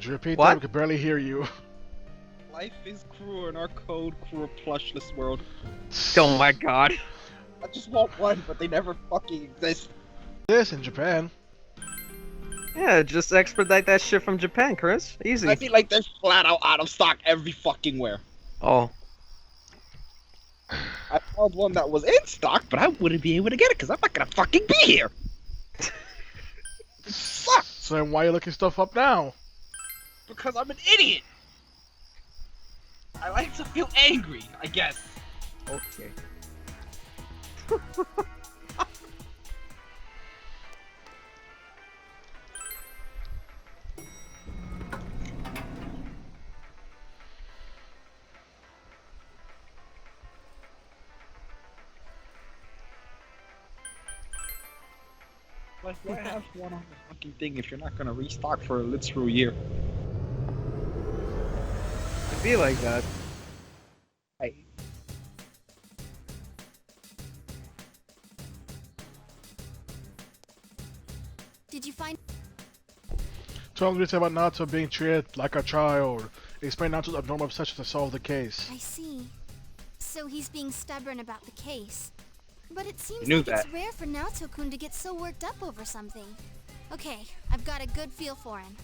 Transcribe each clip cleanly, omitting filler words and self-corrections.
Could you repeat that? What? We could barely hear you. Life is cruel in our cold, cruel, plushless world. Oh my god. I just want one, but they never fucking exist. This in Japan. Yeah, just expedite that shit from Japan, Chris. Easy. I feel like they're flat out of stock every fucking where. Oh. I found one that was in stock, but I wouldn't be able to get it because I'm not gonna fucking be here. Fuck! So then why are you looking stuff up now? Because I'm an idiot. I like to feel angry, I guess. Okay. Like, why have one on the fucking thing if you're not gonna restock for a literal year? It'd be like that. Hey. Did you find? Tell me about Naruto being treated like a child. Explain Naruto's abnormal obsession to solve the case. I see. So he's being stubborn about the case. But it seems knew like that. it's rare for Naoto-kun to get so worked up over something. Okay, I've got a good feel for him.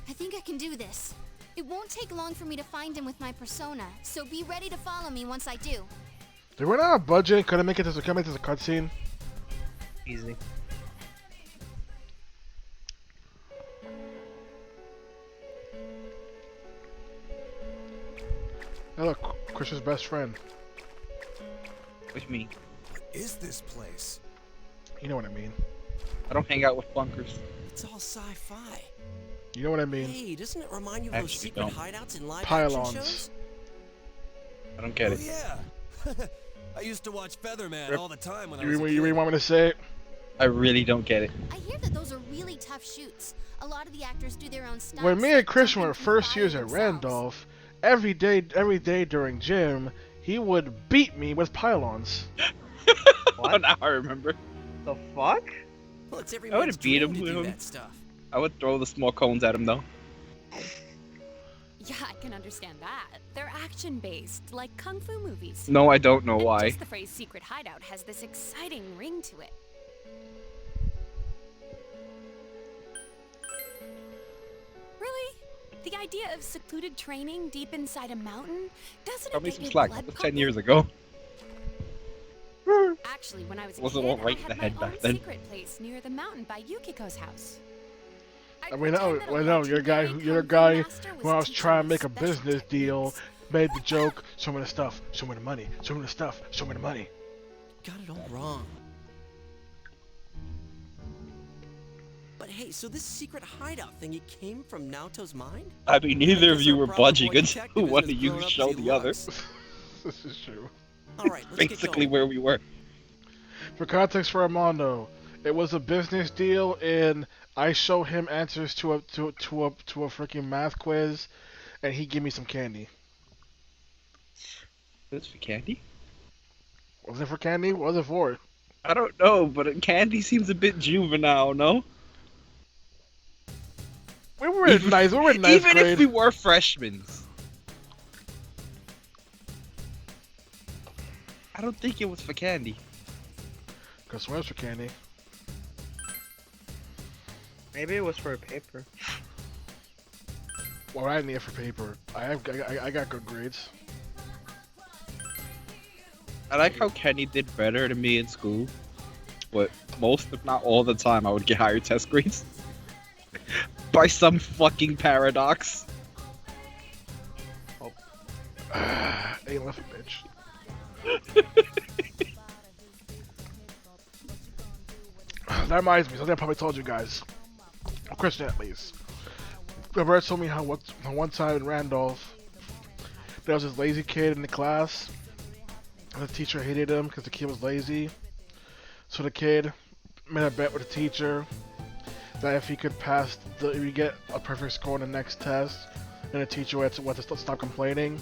I think I can do this. It won't take long for me to find him with my persona, so be ready to follow me once I do. They run out of budget. Couldn't make it as a cutscene. Easy. Hey, look, Christian's best friend. With me. What is this place? You know what I mean. I don't hang out with bunkers. It's all sci-fi. You know what I mean. Hey, doesn't it remind you of those Actually secret don't. hideouts in live Pylons. action shows? I don't get Oh it. yeah. I used to watch Featherman Yep. all the time when I You was a really, kid. you really want me to say it? I really don't get it. I hear that those are really tough shoots. A lot of the actors do their own stunts. When me and Christian were jumping first through years fire at themselves. Randolph, every day during gym, he would beat me with pylons. Oh, now I remember. The fuck? Well, it's every I would've man's beat dream him to with do him. that stuff. I would throw the small cones at him though. Yeah, I can understand that. They're action-based, like kung fu movies. No, I don't know And why. just the phrase secret hideout has this exciting ring to it. Really? The idea of secluded training deep inside a mountain? Doesn't Cut it me get some your slack. blood That was 10 pumping? years ago. Actually, when I was a Wasn't kid, all right I in had the head my back own then. secret place near the mountain by Yukiko's house. I mean, no, you're a guy when I was trying to make a business deal, made the joke, show me the stuff, show me the money, show me the stuff, show me the money. Got it all wrong. But hey, so this secret hideout thing, it came from Naoto's mind? I mean, neither of Guess you our were bravo budging boy until detective one is of as you grown up as showed he the other. looks. This is true. All right, let's get Basically going. where we were. For context for Armando, it was a business deal, and I show him answers to a freaking math quiz, and he give me some candy. This for candy? Was it for candy? What was it for? I don't know, but candy seems a bit juvenile, no? We were in ninth Even grade. if we were freshmen. I don't think it was for candy. Cause what was for candy? Maybe it was for a paper. Well, I didn't need it for paper. I got good grades. I like how Kenny did better than me in school, but most, if not all the time, I would get higher test grades. By some fucking paradox. Ain't left a bitch. That reminds me, something I probably told you guys. Christian at least. Remember I told me how one time in Randolph, there was this lazy kid in the class, and the teacher hated him because the kid was lazy. So the kid made a bet with the teacher that if he could pass, if he get a perfect score on the next test, and the teacher would have to stop complaining.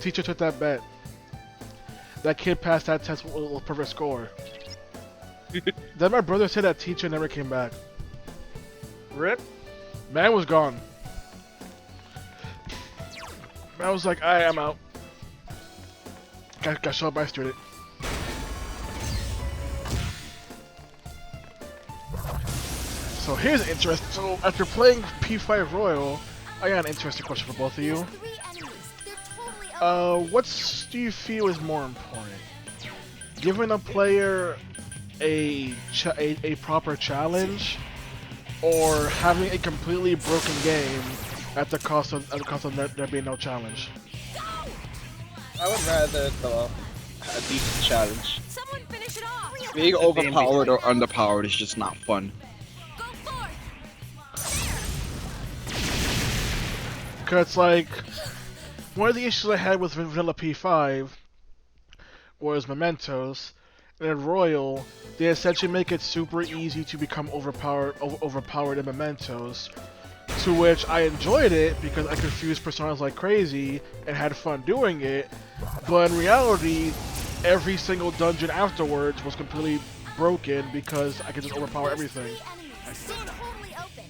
Teacher took that bet. That kid passed that test with a perfect score. Then my brother said that teacher never came back. Rip? Man was gone. I was like, alright, I'm out. Got shot by a student. So here's an interest. So after playing P5 Royal, I got an interesting question for both of you. There's 3 enemies. They're totally open. What do you feel is more important? Giving a player a proper challenge, or having a completely broken game at the cost of there being no challenge? I would rather a decent challenge. Someone finish it off. Being overpowered or underpowered is just not fun. Go forth. Cause like one of the issues I had with Vanilla P5 was Mementos. And in Royal, they essentially make it super easy to become overpowered in Mementos. To which I enjoyed it because I confused personas like crazy and had fun doing it. But in reality, every single dungeon afterwards was completely broken because I could just overpower everything. 3 enemies. They're totally open.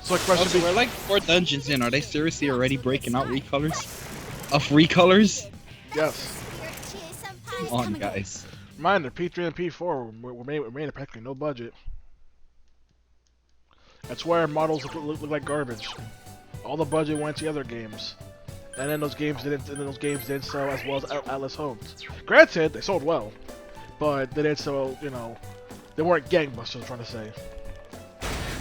So the question Also, we're like 4 dungeons in. Are they seriously already breaking out recolors? Of recolors? yes. Come on, guys. Reminder, P3 and P4 were made at practically no budget. That's why our models look like garbage. All the budget went to other games. And then those games didn't sell as well as Atlas hoped. Granted, they sold well, but they didn't sell, you know, they weren't gangbusters, I'm trying to say.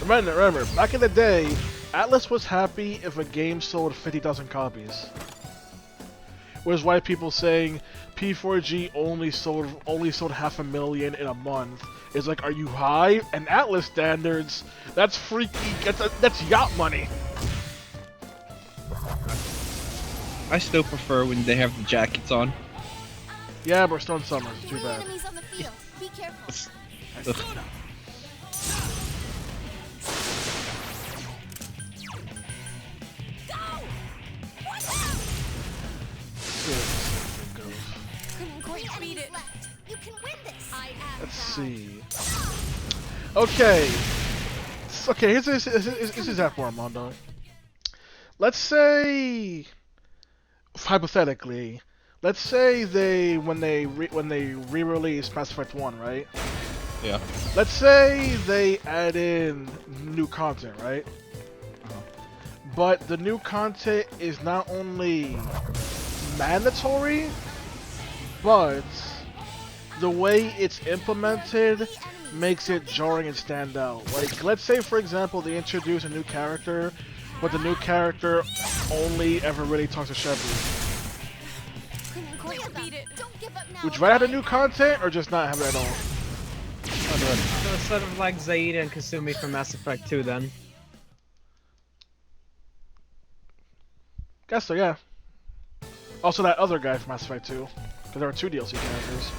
Remember, back in the day, Atlas was happy if a game sold 50,000 copies. Which is why people saying P4G only sold 500,000 in a month is like, are you high? And Atlas standards, that's freaky. That's yacht money. I still prefer when they have the jackets on. Yeah, but we're still in summer. It's too 3 bad. enemies on the field. Be careful. Ugh. Couldn't quite beat it. Left. You can win this. I am Let's proud. see. Okay. Okay, here's that for Armando. Let's say, hypothetically, let's say when they re-release Mass Effect 1, right? Yeah. Let's say they add in new content, right? But the new content is not only mandatory, but the way it's implemented makes it jarring and stand out. Like, let's say, for example, they introduce a new character, but the new character only ever really talks to Shepard. Couldn't quite beat it. Don't give up now. Would you rather have the new content or just not have it at all? So sort of like Zaida and Kasumi from Mass Effect 2 then. Guess so, yeah. Also, that other guy from Mass Effect 2, because there were 2 DLC characters.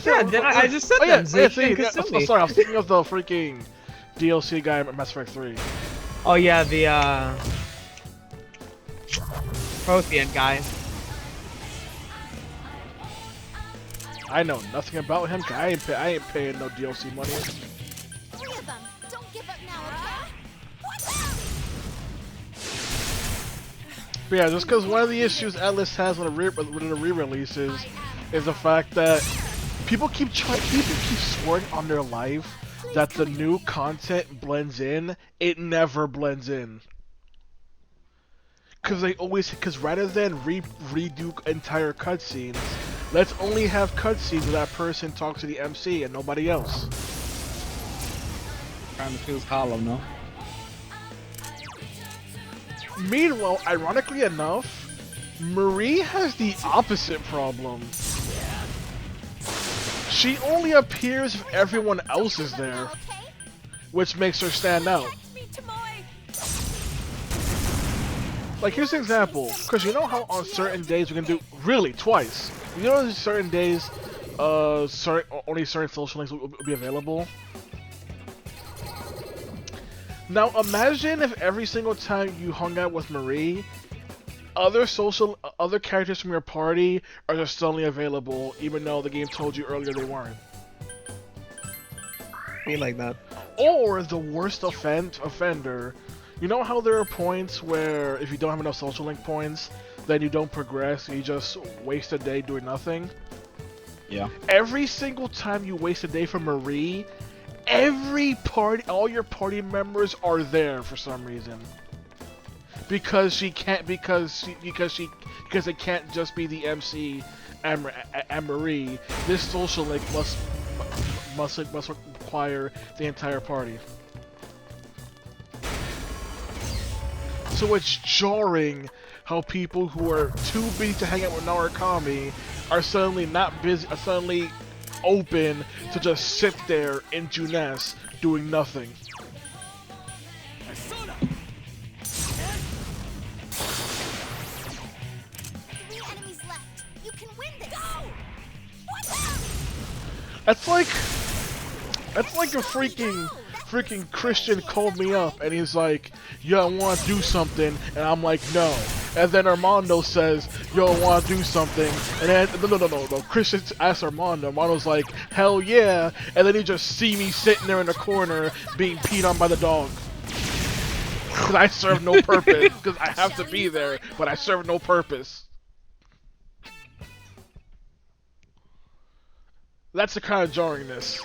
Yeah, then I just said them, Zaida and Kasumi. Sorry, I was thinking of the freaking DLC guy in Mass Effect 3. Oh yeah, the Prothean guy. I know nothing about him. I ain't paying no DLC money. 3 of them. Don't give up now, okay? But yeah, just because one of the issues Atlas has with the re-releases is the fact that people keep swearing on their life that the new content blends in. It never blends in. Because rather than redo entire cutscenes, let's only have cutscenes where that person talks to the MC and nobody else. Kinda feels hollow, no? Meanwhile, ironically enough, Marie has the opposite problem. She only appears if everyone else is there, which makes her stand out. Me, Tomoe. Like, here's an example, because you know how on certain days we can do, really, twice. You know on certain days, only certain social links will be available? Now imagine if every single time you hung out with Marie, other characters from your party are just suddenly available, even though the game told you earlier they weren't. Be like that. Or the worst offender, You know how there are points where if you don't have enough social link points, then you don't progress, you just waste a day doing nothing? Yeah. Every single time you waste a day for Marie, all your party members are there for some reason. Because it can't just be the MC and Marie. This social link must require the entire party. So it's jarring how people who are too busy to hang out with Narukami are suddenly open to just sit there in Junes doing nothing. Persona! 3 enemies left. You can win this. Go! What? That's like a freaking Christian called me up and he's like, yo, I want to do something, and I'm like, no. And then Armando says, yo, I want to do something, and then, no. Christian asks Armando's like, hell yeah, and then you just see me sitting there in the corner being peed on by the dog. Because I serve no purpose, because I have to be there, but I serve no purpose. That's the kind of jarringness.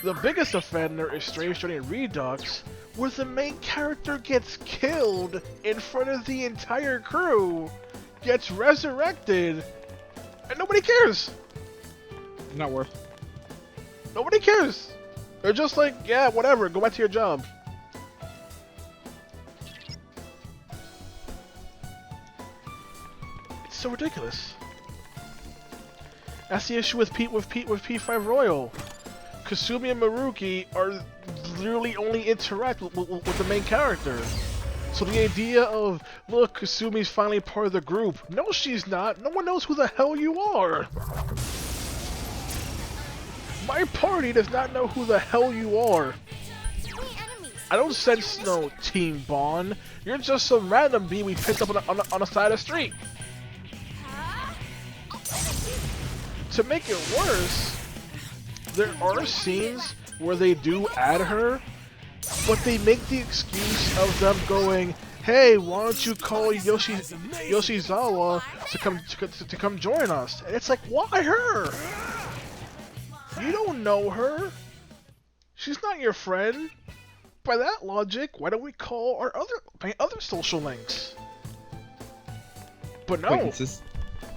The biggest offender is Strange Journey Redux, where the main character gets killed in front of the entire crew, gets resurrected, and nobody cares. Not worth. Nobody cares. They're just like, yeah, whatever, go back to your job. It's so ridiculous. That's the issue with P5 Royal. Kasumi and Maruki are literally only interact with the main character. So the idea of, look, Kasumi's finally part of the group. No, she's not. No one knows who the hell you are. My party does not know who the hell you are. 3 enemies. I don't sense no team bond. You're just some random bee we picked up on the side of the street. To make it worse, there are scenes where they do add her, but they make the excuse of them going, hey, why don't you call Yoshizawa to come join us? And it's like, why her? You don't know her. She's not your friend. By that logic, why don't we call our other social links? But no. Acquaintances.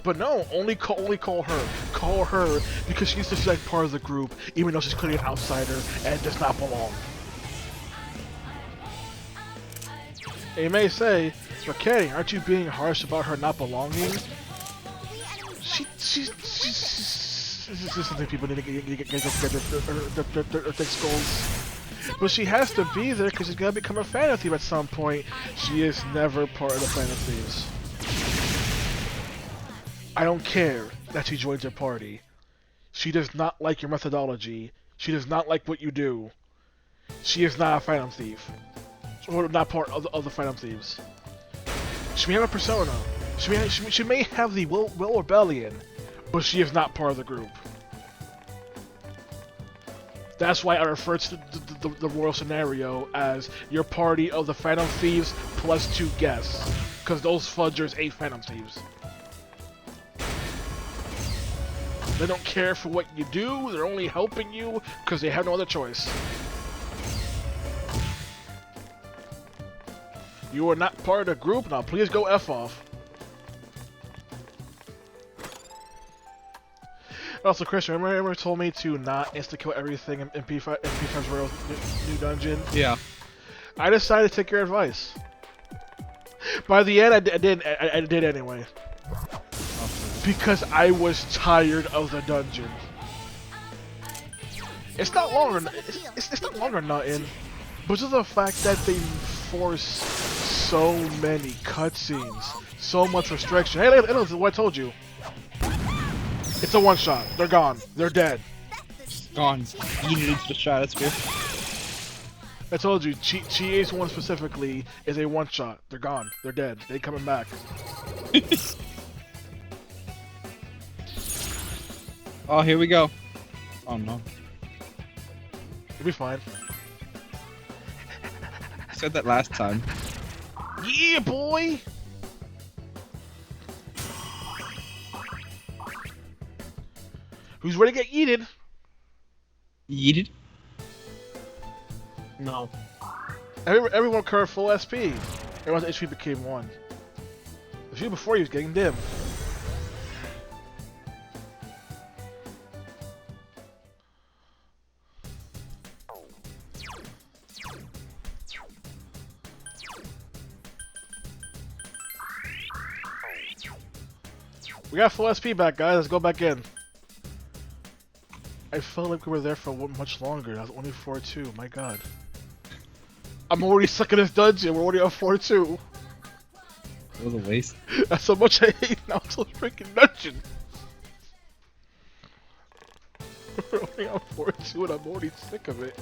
But no, only call her. Call her because she's just like part of the group, even though she's clearly an outsider and does not belong. And you may say, but Kenny, aren't you being harsh about her not belonging? She's something people need to get their thick skulls. But she has to be there because she's gonna become a fan of Thieves at some point. She is never part of the Fan of Thieves. I don't care that she joins your party. She does not like your methodology. She does not like what you do. She is not a Phantom Thief. Or not part of the Phantom Thieves. She may have a persona. She may have the Will Rebellion, but she is not part of the group. That's why I refer to the royal scenario as your party of the Phantom Thieves plus 2 guests. Because those fudgers ain't Phantom Thieves. They don't care for what you do, they're only helping you because they have no other choice. You are not part of the group, now please go F off. Also, Chris, remember you told me to not insta-kill everything in P5's Royal new dungeon? Yeah. I decided to take your advice. By the end, I did anyway. Because I was tired of the dungeon. It's not longer. It's not longer nothing, but just the fact that they force so many cutscenes, so much restriction. Hey, look, what I told you. It's a one-shot. They're gone. They're dead. Gone. Yeeted into the stratosphere. I told you, Chie's one specifically is a one-shot. They're gone. They're dead. They ain't coming back. Oh, here we go. Oh no. It'll be fine. said that last time. Yeah, boy! Who's ready to get yeeted? Yeeted. No. Everyone curved full SP. Everyone's HP became 1. The few before you was getting dim. We got full SP back, guys. Let's go back in. I felt like we were there for much longer. That was only 4-2. My god. I'm already stuck in this dungeon. We're already on 4-2. It was a waste. That's how much I hate now. It's a freaking dungeon. We're only on 4-2 and I'm already sick of it.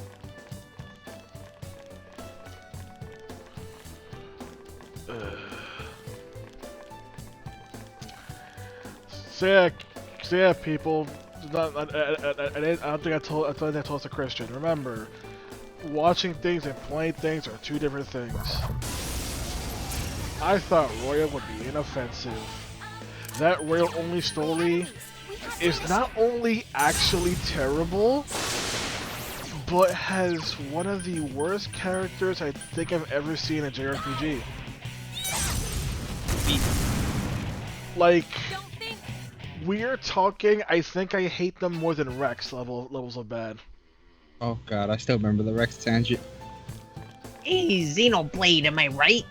So yeah, people. I don't think I told us a Christian. Remember, watching things and playing things are two different things. I thought Royal would be inoffensive. That Royal only story is not only actually terrible, but has one of the worst characters I think I've ever seen in a JRPG. Like, we're talking, I think I hate them more than Rex levels of bad. Oh god, I still remember the Rex tangent. Hey, Xenoblade, am I right?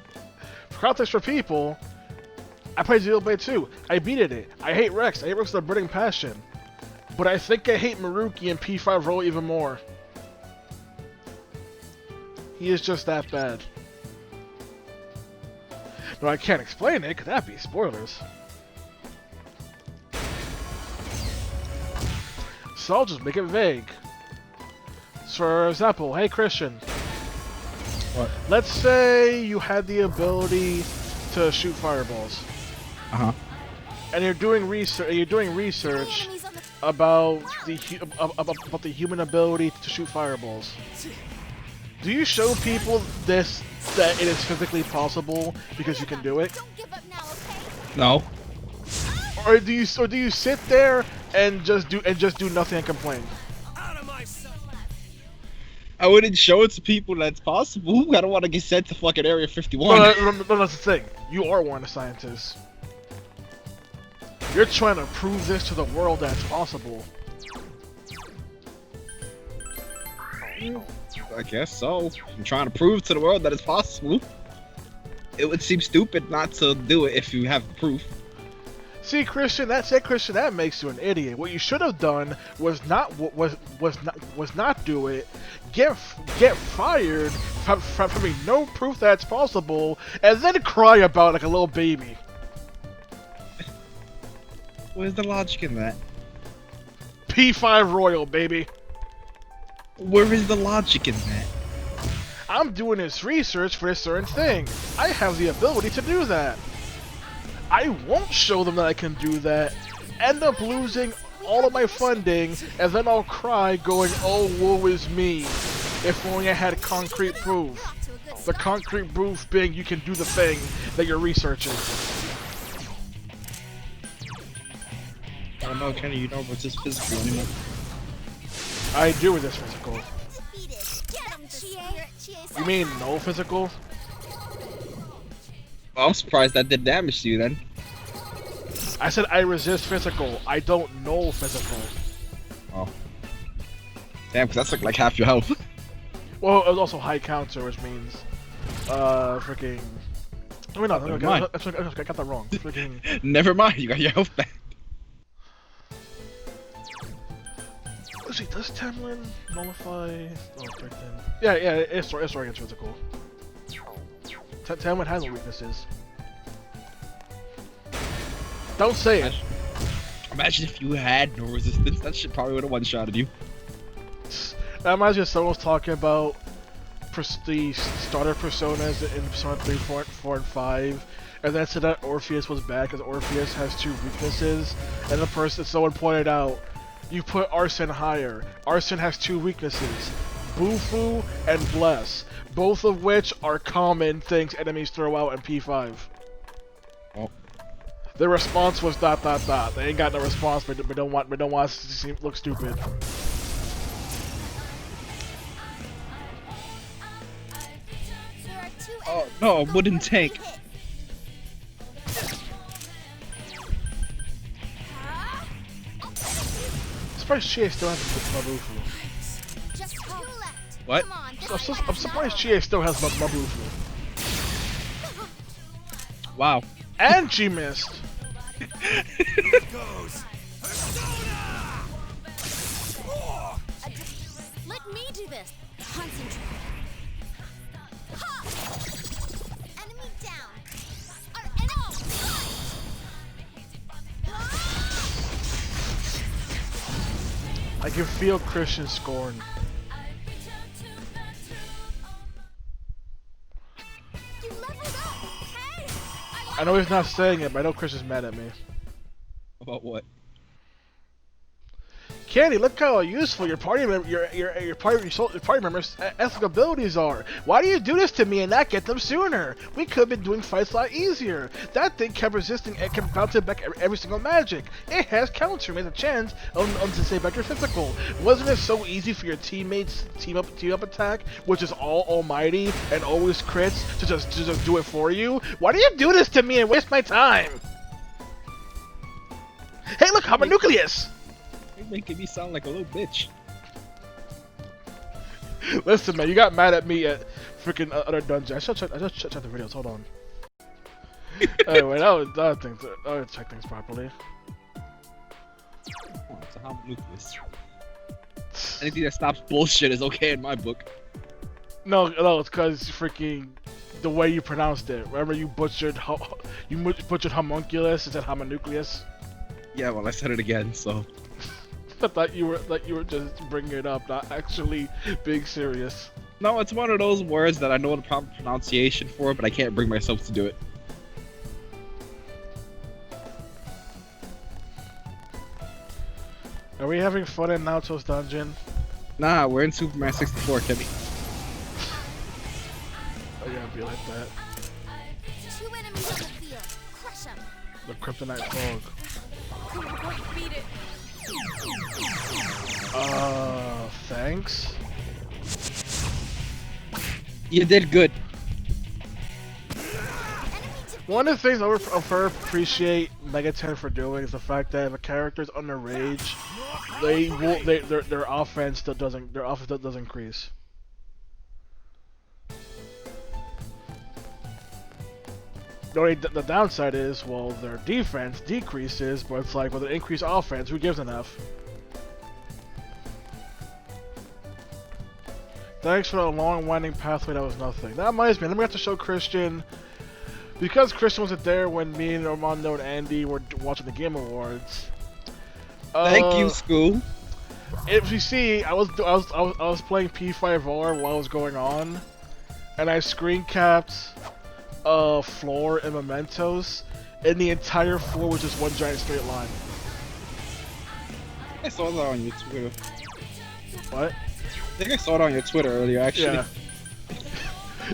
For context for people, I played Xenoblade 2. I beated it. I hate Rex. I hate Rex with a burning passion. But I think I hate Maruki and P5 Roll even more. He is just that bad. No, I can't explain it, because that'd be spoilers. So I'll just make it vague. So for example, hey Christian. What? Let's say you had the ability to shoot fireballs. Uh-huh. And you're doing research about the human ability to shoot fireballs. Do you show people that it is physically possible because you can do it? Don't give up now, okay? No. Or do you sit there and just do nothing and complain? Out of my sight. I wouldn't show it to people that's possible. I don't want to get sent to fucking Area 51. No, that's the thing. You are one of the scientists. You're trying to prove this to the world that it's possible. I guess so. I'm trying to prove to the world that it's possible. It would seem stupid not to do it if you have proof. See, Christian, Christian, that makes you an idiot. What you should have done was not do it. Get fired from having no proof that it's possible, and then cry about it like a little baby. Where's the logic in that? P5 Royal, baby. Where is the logic in that? I'm doing this research for a certain thing. I have the ability to do that. I won't show them that I can do that, end up losing all of my funding, and then I'll cry going, oh, woe is me, if only I had concrete proof. The concrete proof being you can do the thing that you're researching. I don't know, Kenny, you know if it's just physical anymore. I do with this physical. Get him, Chie. You mean no physical? Well, I'm surprised that did damage to you then. I said I resist physical. I don't know physical. Oh. Damn, because that's like half your health. Well, it was also high counter, which means, freaking. I mean, no, I got that wrong. Freaking. Never mind, you got your health back. Let's see, does Tamlin nullify? Oh, freaking. Yeah, it's against physical. Tamlin has no weaknesses. Don't say it. Imagine if you had no resistance, that shit probably would have one-shotted you. That reminds me of someone was talking about the starter personas in Persona 3, 4, and 5, and then said that Orpheus was bad because Orpheus has 2 weaknesses, and someone pointed out, you put Arsene higher. Arsene has 2 weaknesses. Bufu and Bless, both of which are common things enemies throw out in P5. Oh. Their response was ... They ain't got no response, but don't want us to look stupid. There are 2 Oh enemies. no, a Go wooden for tank. 3 hits. Surprised Chie still has Mabufu. Just 2 left. What? Come on, this I'm is surprised Chie still has Mabufu. Wow. And she missed. Let me do this. Concentrate. Ha! Enemy down. Our enemy I can feel Christian scorn. You leveled up. Hey! I know he's not saying it, but I know Christian's mad at me. About what? Candy, look how useful your party members' ethical abilities are. Why do you do this to me and not get them sooner? We could have been doing fights a lot easier. That thing kept resisting and kept bouncing back every single magic. It has counter, made a chance to say back your physical. Wasn't it so easy for your teammates team up attack, which is all almighty and always crits, to just do it for you? Why do you do this to me and waste my time? Hey, look, I'm a nucleus. You're making me sound like a little bitch. Listen, man, you got mad at me at freaking other dungeon. I just checked the videos. Hold on. Anyway, that was other things. I would check things properly. Oh, it's a homonucleus. Anything that stops bullshit is okay in my book. No, it's because freaking the way you pronounced it. Remember, you butchered homunculus instead of homonucleus. Yeah, well, I said it again, so. I thought you were just bringing it up, not actually being serious. No, it's one of those words that I know the proper pronunciation for, but I can't bring myself to do it. Are we having fun in Naoto's dungeon? Nah, we're in Superman 64, Kimmy. Oh yeah, be like that. 2 enemies on the field. Crush them. The Kryptonite Fog. Come on, go beat it. Thanks. You did good. One of the things I appreciate Megaten for doing is the fact that if a character's under rage, their offense does increase. The downside is, well, their defense decreases, but it's like, with an increased offense, who gives enough? Thanks for the long winding pathway, that was nothing. That reminds me, let me have to show Christian, because Christian wasn't there when me and Armando and Andy were watching the Game Awards. Thank you, school. If you see, I was playing P5R while it was going on, and I screen capped floor and mementos, and the entire floor was just one giant straight line. I saw that on your Twitter. What? I think I saw it on your Twitter earlier, actually. Yeah.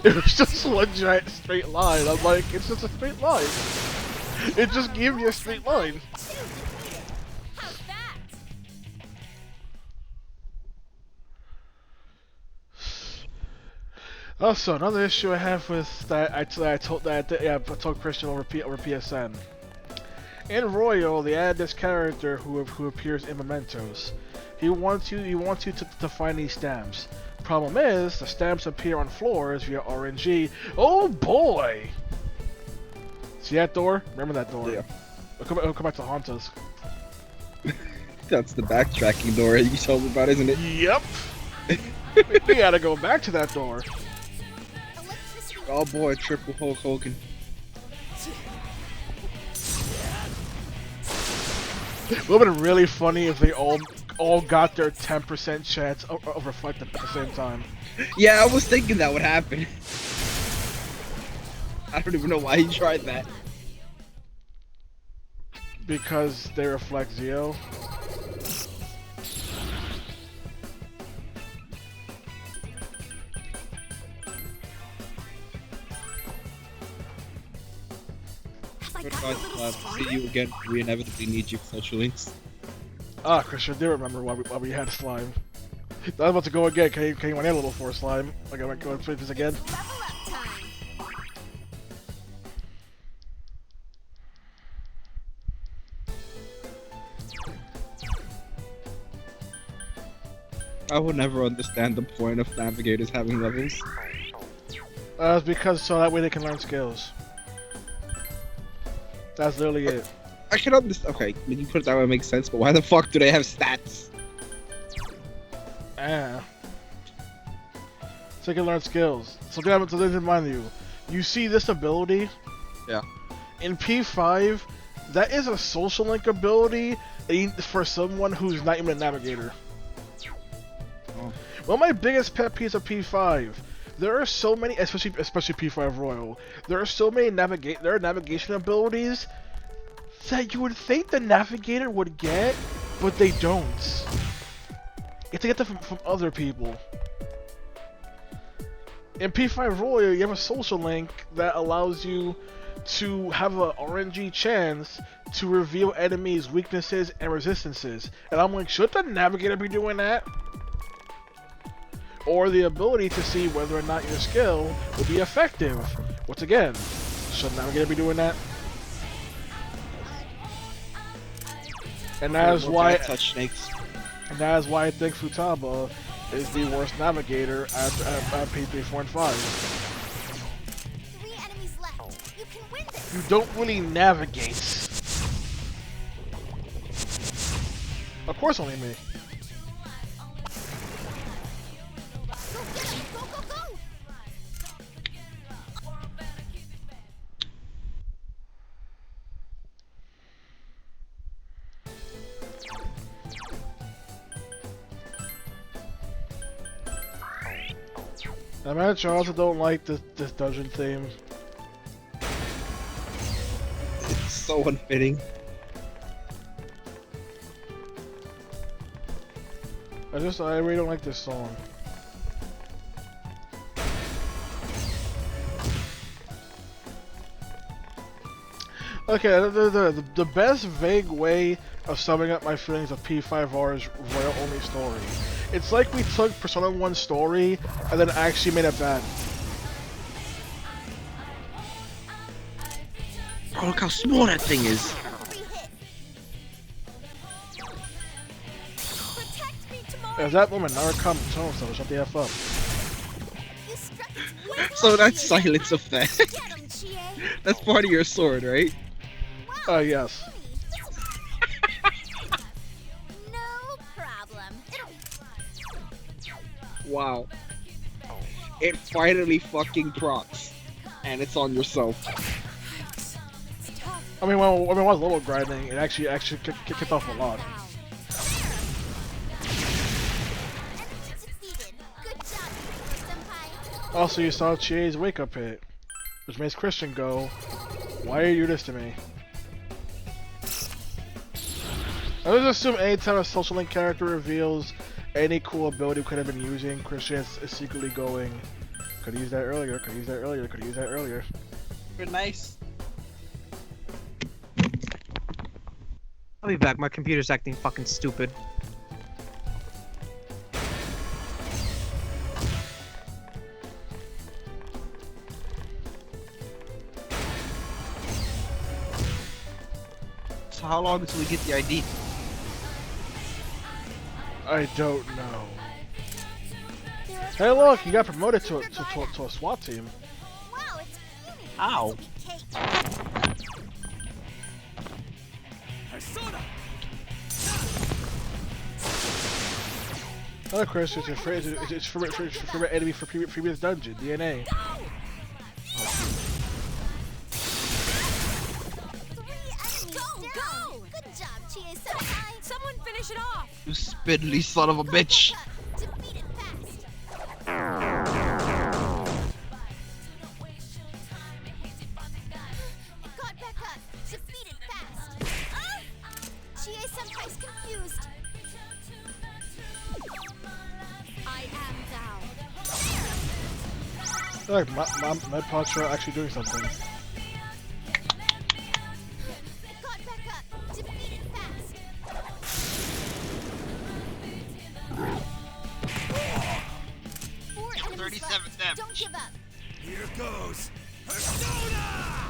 It was just one giant straight line. I'm like, it's just a straight line. It just gave me a straight line. How's that? Also, another issue I have with that, I told Christian over PSN. In Royal, they add this character who appears in mementos. He wants you to find these stamps. Problem is, the stamps appear on floors via RNG. Oh boy! See that door? Remember that door? Yeah. It'll come back to haunt us. That's the backtracking door you told me about, isn't it? Yep. We gotta go back to that door. Oh boy, triple Hulk Hogan. It would have been really funny if they all got their 10% chance of reflecting at the same time. Yeah, I was thinking that would happen. I don't even know why he tried that. Because they reflect Zeo. I got a Goodbye, little slime. See stronger. you again. We inevitably need you for social links. Ah, Christian, I do remember why we had slime. I was about to go again. Can you run in a little for slime? Like, I'm going to play this again. Level up time. I will never understand the point of navigators having levels. It's because so that way they can learn skills. That's literally it. I can understand. Okay, when you put it that way, it makes sense. But why the fuck do they have stats? Ah. So they can learn skills. So to remind you, you see this ability? Yeah. In P5, that is a social link ability for someone who's not even a navigator. Oh. One of my biggest pet peeves of P5, there are so many, especially P5 Royal, there are so many navigation abilities that you would think the navigator would get, but they don't. You have to get them from other people. In P5 Royal, you have a social link that allows you to have a RNG chance to reveal enemies' weaknesses and resistances. And I'm like, should the navigator be doing that? Or the ability to see whether or not your skill will be effective. Once again, should the navigator be doing that? And that is why touch snakes. And that is why I think Futaba is the worst navigator at P3, 4, and 5. 3 enemies left. You can win this. You don't really navigate. Of course only me. Go get him. Go, go, go. I also don't like this dungeon theme. It's so unfitting. I really don't like this song. Okay, the best vague way of summing up my feelings of P5R's Royal Only story. It's like we took Persona 1 story and then actually made it bad. Oh, look how small that thing is. Free hit. Protect me tomorrow. As that woman never comes to so shut the F up. You struck it way So that's wide. silence effect. Get him, Chie. That's part of your sword, right? Wow. Yes. No problem. Wow. It finally fucking procs. And it's on yourself. It's tough. I mean, when I was level grinding, it actually kicked off a lot. Succeeded. Good job, Senpai. Also, you saw Chie's wake up hit, which makes Christian go, "Why are you this to me?" I would assume anytime a social link character reveals any cool ability we could have been using, Christian is secretly going, "Could have used that earlier. Could have used that earlier. Could have used that earlier." Good nice. I'll be back. My computer's acting fucking stupid. So how long until we get the ID? I don't know. Hey, look, you got promoted to a SWAT team. Wow, it's puny. Ow. Cake. Oh, Chris, it's your favorite enemy for previous dungeon, DNA. 3 enemies Go, down. go. Good job, Chie-senpai. Someone finish it off. You spindly son of a bitch. Defeat it fast. Got back up. Defeat it fast. Chie-senpai's confused. I am down. I feel like my Patra actually doing something. Don't give up. Here goes. Persona!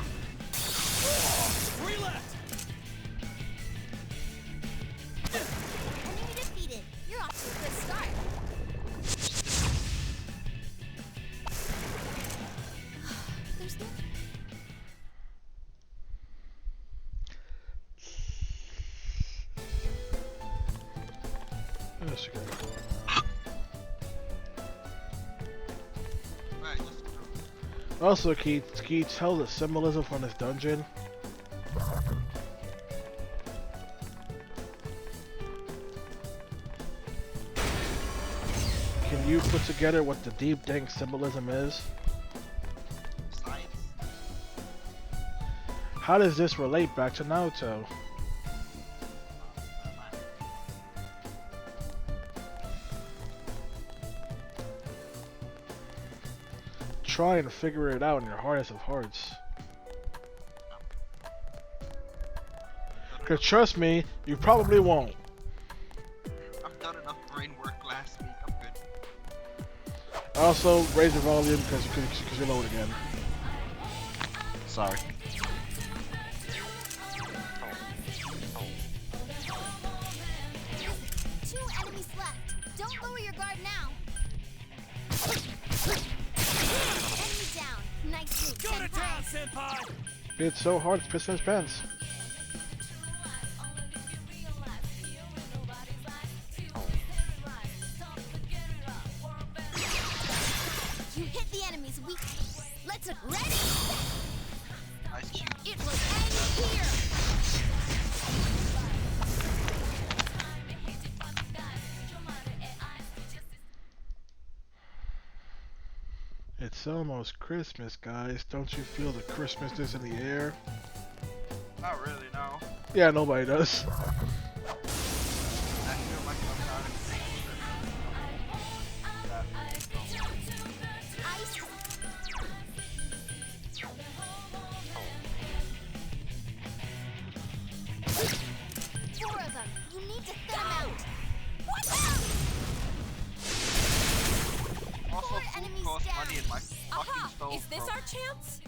3 left. Enemy defeated. You're off to a good start. There's no... Yes, okay. Also, can you tell the symbolism from this dungeon? Can you put together what the deep dank symbolism is? Science. How does this relate back to Naruto? Try and figure it out in your hardest of hearts. Cause trust me, you probably won't. I've done enough brain work last week. I'm good. Also, raise your volume because you're low again. Sorry. Two enemies left. Don't lower your guard now. Enemy down. Nice move, Go to town, senpai. senpai. It's so hard, it's pissing his pants. You hit the enemy's weak. Let's ready. Nice cute. It will end here. It's almost Christmas, guys. Don't you feel the Christmasness in the air? Not really, no. Yeah, nobody does. I feel like I'm not in Ice. 4 of them. You need to thin them out. What? Also, 4 food enemies costs down. money in my fucking stove. Is this bro. our chance?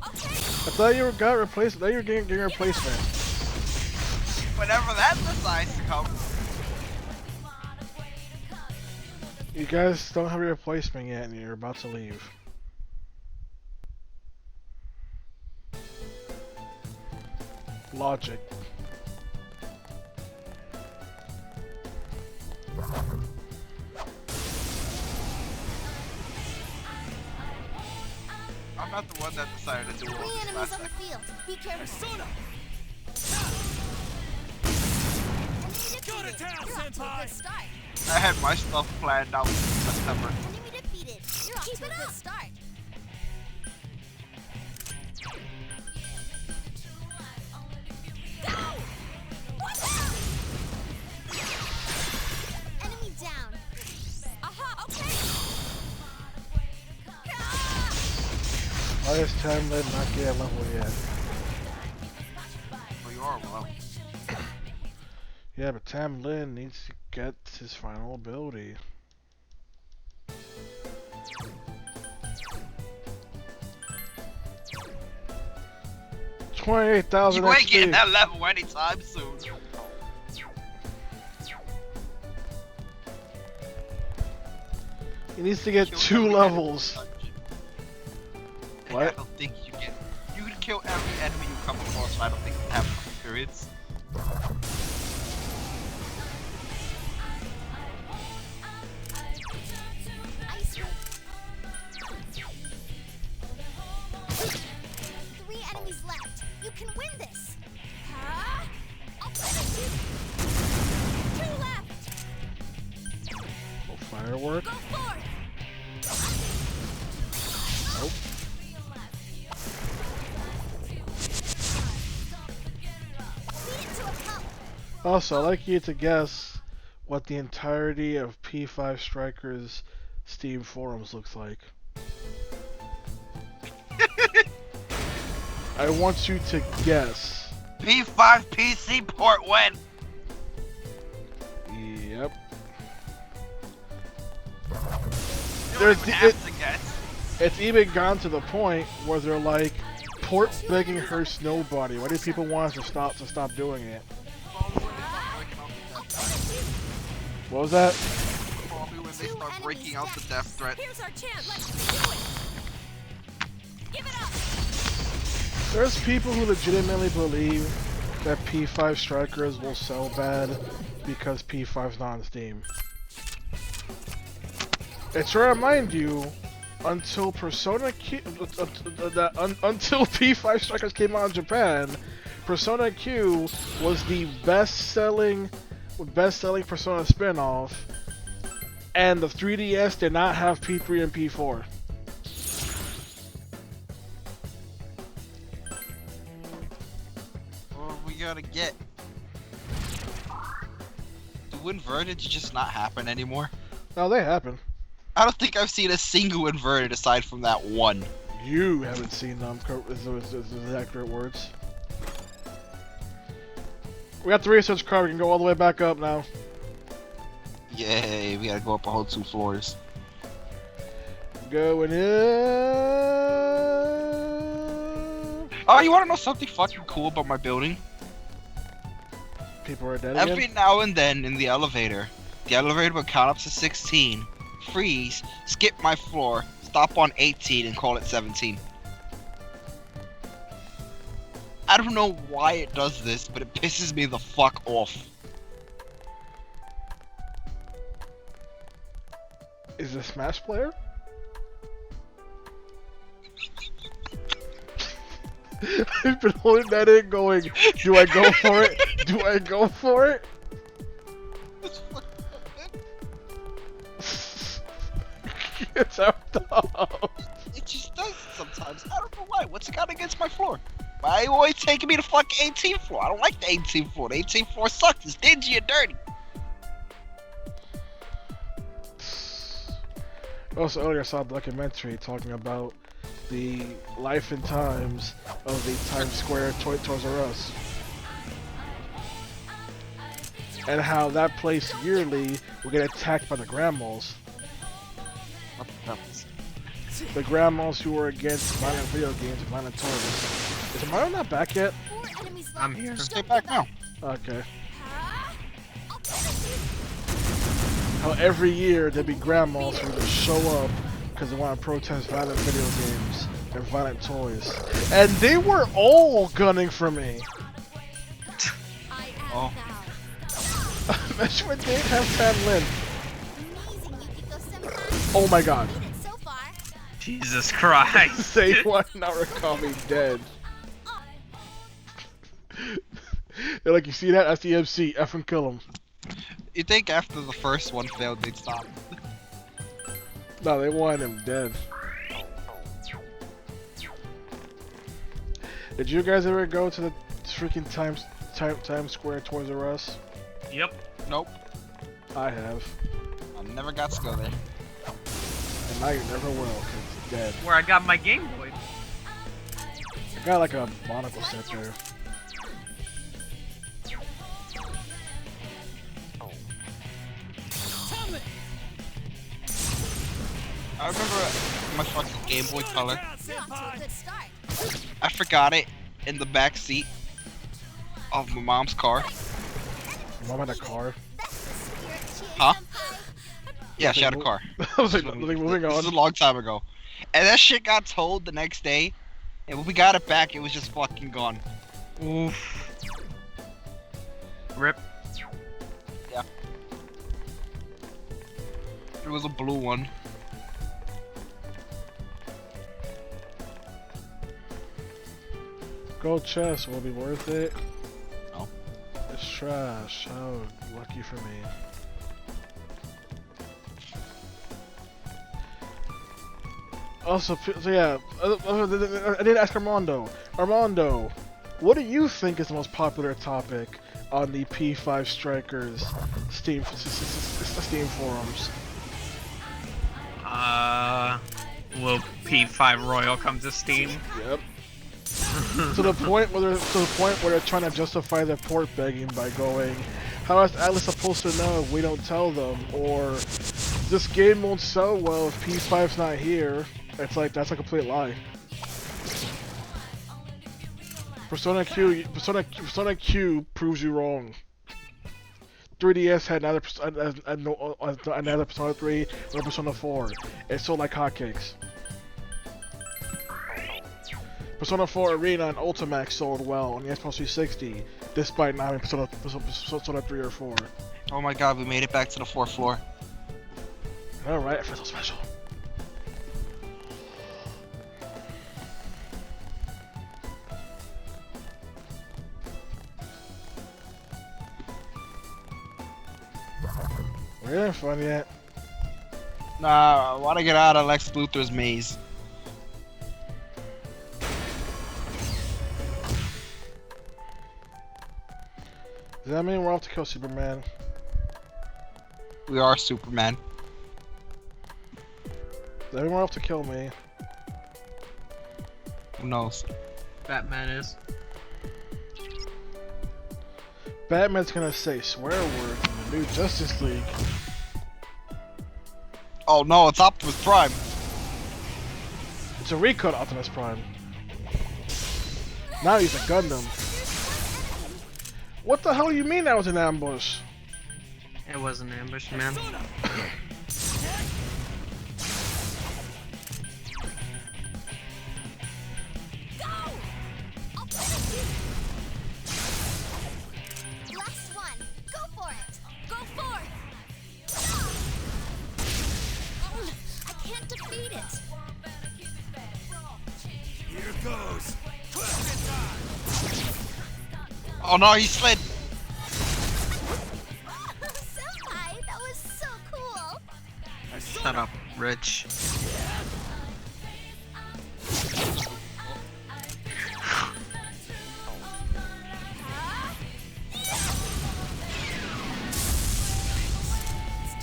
Okay. I thought you got replaced. I thought you were getting a replacement. Whenever that decides to come. You guys don't have a replacement yet, and you're about to leave. Logic. I'm not the one that decided to do all 3 this enemies last on the second. field. Be careful. Persona! Enemy Go to defeated. town, You're off to a senpai. good start. I had my stuff planned out in September. Enemy defeated. You're off to a good start. Enemy down. Aha, okay. Why is Tamlin not get a level yet? Well, you are well. Yeah, but Tamlin needs to get his final ability. $28,000 You ain't getting XP. that level anytime soon. He needs to get Kill 2 every enemy levels. in the dungeon. And What? I don't think you can. You can kill every enemy you come across, so I don't think you have enough experience. Ice Ring. 3 enemies left. You can win this. Huh? I'll finish you. 2 left. Oh, firework. Go for it. Nope. Beat it to a pulp. Also, I'd like you to guess what the entirety of P5 Strikers Steam forums looks like. I want you to guess. P5 PC port when? Yep. You don't There's even the- have to guess. It's even gone to the point where they're like, port begging hurts nobody. Why do people want us to stop doing it? What was that? Probably when they start breaking out the death threat. Here's our chance. Let's do it. Give it up. There's people who legitimately believe that P5 Strikers will sell bad because P5's not on Steam. It's to remind you, until Persona Q, until P5 Strikers came out in Japan, Persona Q was the best-selling Persona spin-off, and the 3DS did not have P3 and P4. Well, we gotta get. Do inverted just not happen anymore? No, they happen. I don't think I've seen a single inverted aside from that one. You haven't seen them, is the accurate words. We got the research card, we can go all the way back up now. Yay, we gotta go up a whole 2 floors. Going in. Oh, you wanna know something fucking cool about my building? People are dead Every again? now and then in the elevator will count up to 16, freeze, skip my floor, stop on 18, and call it 17. I don't know why it does this, but it pisses me the fuck off. Is it a Smash player? I've been holding that in going, do I go for it? Do I go for it? It's our dog. It just does it sometimes. I don't know why. What's it got against my floor? Why are you always taking me to fucking 18th floor? I don't like the 18th floor. The 18th floor sucks. It's dingy and dirty. Also, earlier I saw a documentary talking about the life and times of the Times Square Toys R Us. And how that place yearly will get attacked by the grandmas. What the hell is The grandmas who were against violent video games and violent toys. Is Mario not back yet? 4 enemies left. I'm here. Stay back now. Okay. How every year there'd be grandmas who would show up because they want to protest violent video games and violent toys. And they were all gunning for me. I am Oh. the house. Imagine when Dave have Fan Lin. Amazing, Yukiko-senpai. Oh my god. Did it so far. Jesus Christ. Say one, Narukami dead. They're like, you see that? That's the MC. F and kill him. You think after the first one failed, they'd stop? No, they want him dead. Did you guys ever go to the freaking Times Square Toys R Us? Yep. Nope. I have. I never got to go there. And now you never will, because it's dead. Where I got my Game Boy. I got like a monocle set there. I remember my fucking Game Boy Color. You're off to a good start. I forgot it in the back seat of my mom's car. Your mom had a car. That's the spirit, Chie Huh? senpai. Yeah, she had a car. I was like, moving This is a on. long time ago. And that shit got towed the next day. And when we got it back, it was just fucking gone. Oof. Rip. It was a blue one. Gold chest, will it be worth it? No. It's trash. How lucky for me. Also, so yeah, I did ask Armando. Armando, what do you think is the most popular topic on the P5 Strikers Steam forums? Will P5 Royal come to Steam? Yep. to the point where they're trying to justify their port begging by going, how is Atlas supposed to know if we don't tell them? Or this game won't sell well if P5's not here. It's like that's a complete lie. Persona Q proves you wrong. 3DS had neither Persona 3 nor Persona 4. It sold like hotcakes. Persona 4 Arena and Ultimax sold well on the Xbox 360, despite not having Persona 3 or 4. Oh my god, we made it back to the 4th floor. Alright, I feel so special. We ain't fun yet. Nah, I wanna get out of Lex Luthor's maze. Does that mean we're off to kill Superman? We are Superman. Does that mean we're off to kill me? Who knows? Batman is. Batman's gonna say swear words in the new Justice League. Oh no, it's Optimus Prime. It's a recut Optimus Prime. Now he's a Gundam. What the hell do you mean that was an ambush? It was an ambush, man. Last one. Go for it. Go forth. I can't defeat it. Here goes. Oh no, he slid. Senpai, that was so cool. Shut up, Rich. It's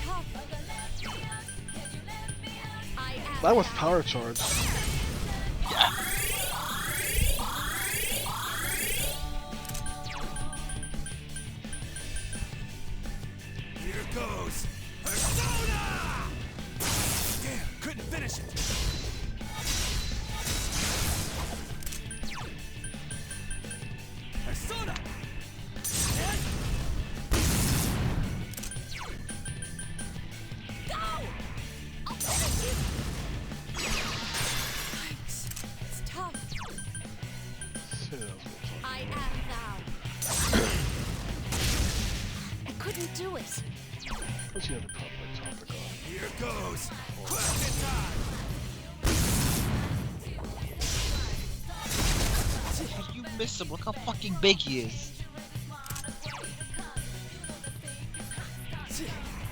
tough. That was power charge. Here goes. Persona! Damn, couldn't finish it. Persona! It's tough. I am thou. I couldn't do it. What's the other public topic on? Here goes. Question time. You missed him. Look how fucking big he is.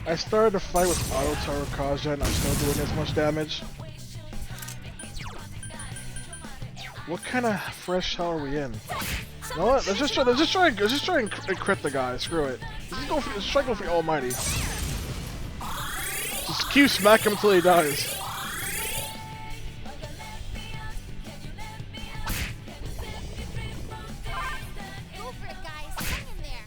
I started to fight with Auto Tarakaja and I'm still doing as much damage. What kind of fresh hell are we in? You know what? Let's just try and crit the guy. Screw it. Let's try to go for the Almighty. Just keep smack him until he dies. Go for it, guys. Hang in there.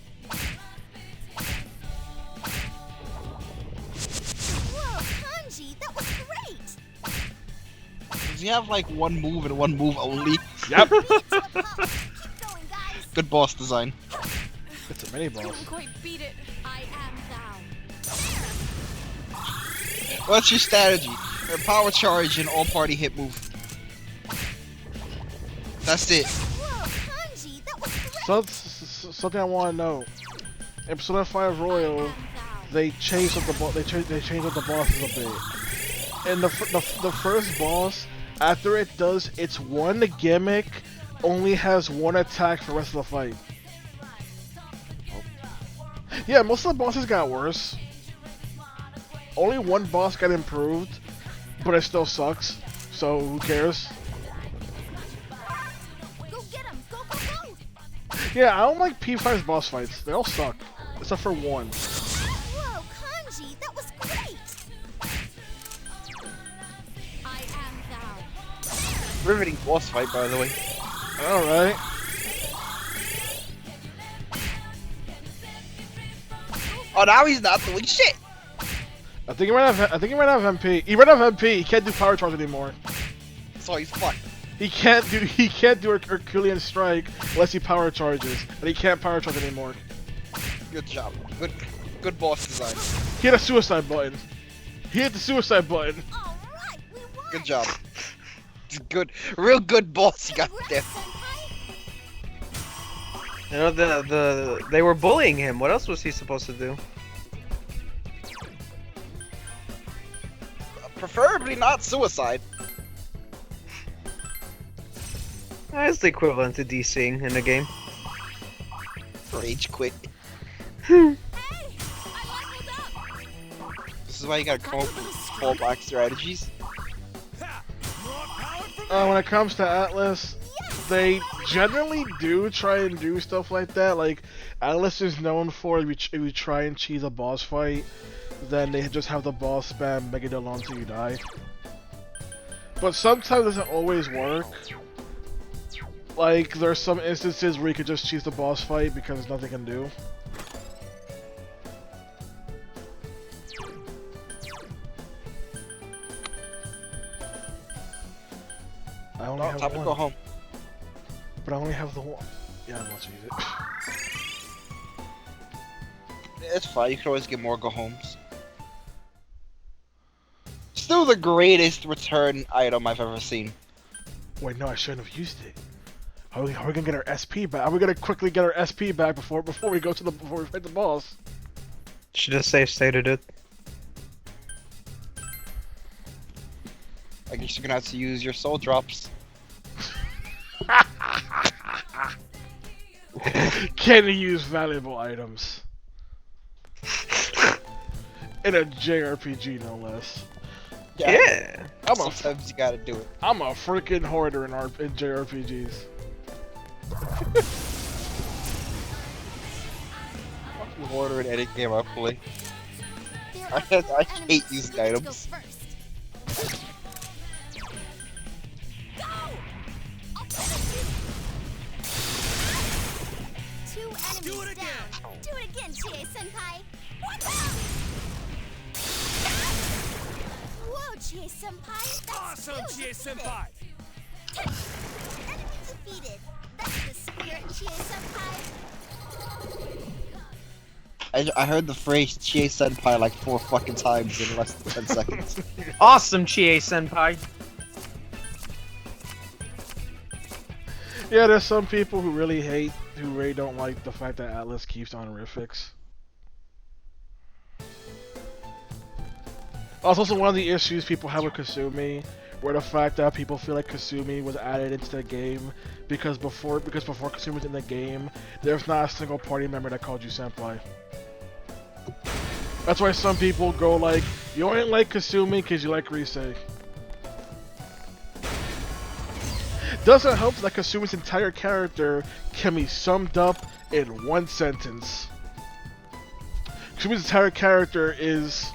Whoa, Kanji, that was great. Does he have like one move and one move only? Yep. Keep going, guys. Good boss design. It's a mini boss. Couldn't quite beat it. I am thou. What's your strategy? Power charge and all party hit move. That's it. Whoa, Kanji, that was great. Something I want to know. In Persona 5 Royal, I am thou. they changed up the they changed up the bosses a bit. And the first boss, after it does its one gimmick, only has one attack for the rest of the fight. Yeah, most of the bosses got worse. Only one boss got improved, but it still sucks. So who cares? Go get him. Go, go, go. Yeah, I don't like P5's boss fights. They all suck, except for one. Whoa, Kanji, that was great. I am thou. Riveting boss fight, by the way. All right. Oh, now he's not doing shit. I think he might have MP. He might have MP. He can't do power charge anymore. so he's fucked. He can't do a Herculean strike unless he power charges, and he can't power charge anymore. Good job. Good boss design. He hit a suicide button. He hit the suicide button. All right, we won. Good job. Good, real good boss you got there. You know, they were bullying him. What else was he supposed to do? Preferably not suicide. That's the equivalent to DCing in the game. Rage quit. Hey, I leveled up. This is why you gotta come up with fallback strategies. When it comes to Atlas, they generally do try and do stuff like that. Like, Atlas is known for if you try and cheese a boss fight, then they just have the boss spam Megadol until you die. But sometimes it doesn't always work. Like, there's some instances where you could just cheese the boss fight because there's nothing you can do. I only have Time to one. go home. But I only have the one. Yeah, I want to use it. It's fine, you can always get more go homes. Still the greatest return item I've ever seen. Wait, no, I shouldn't have used it. How are we gonna get our SP back? Are we gonna quickly get our SP back before we go to before we fight the boss? Should have safe stated it. I guess you're gonna have to use your soul drops. Can you use valuable items? In a JRPG, no less. Yeah. Sometimes you gotta do it. I'm a freaking hoarder in JRPGs. Fucking order in any game I play. There I are hate four enemies. using Who gets to go items. first? Go! I'll finish you. 2 enemies Do it again. down. Do it again, Chie-senpai. What the? Whoa, Chie-senpai. That's Awesome, you Chie-senpai. Enemy defeated. That's the spirit, Chie-senpai. I heard the phrase Chie Senpai like 4 fucking times in less than 10 seconds. Awesome, Chie-senpai. Yeah, there's some people who really don't like the fact that Atlas keeps honorifics. Also, one of the issues people have with Kasumi, were the fact that people feel like Kasumi was added into the game because before Kasumi was in the game, there's not a single party member that called you senpai. That's why some people go like, you only like Kasumi because you like Risei. Doesn't help that Kasumi's entire character can be summed up in one sentence. Kasumi's entire character is,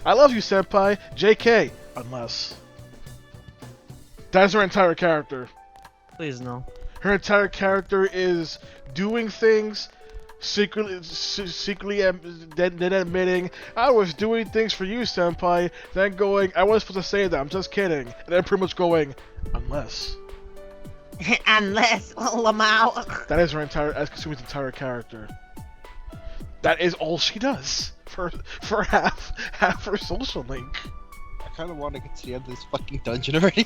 I love you, senpai. JK. Unless. That's her entire character. Please no. Her entire character is doing things, secretly then admitting, I was doing things for you, senpai, then going, I wasn't supposed to say that, I'm just kidding. And then pretty much going, unless. Unless Lamau. That is her entire, as Kasumi's entire character. That is all she does for half her social link. I kinda want to get to the end of this fucking dungeon already.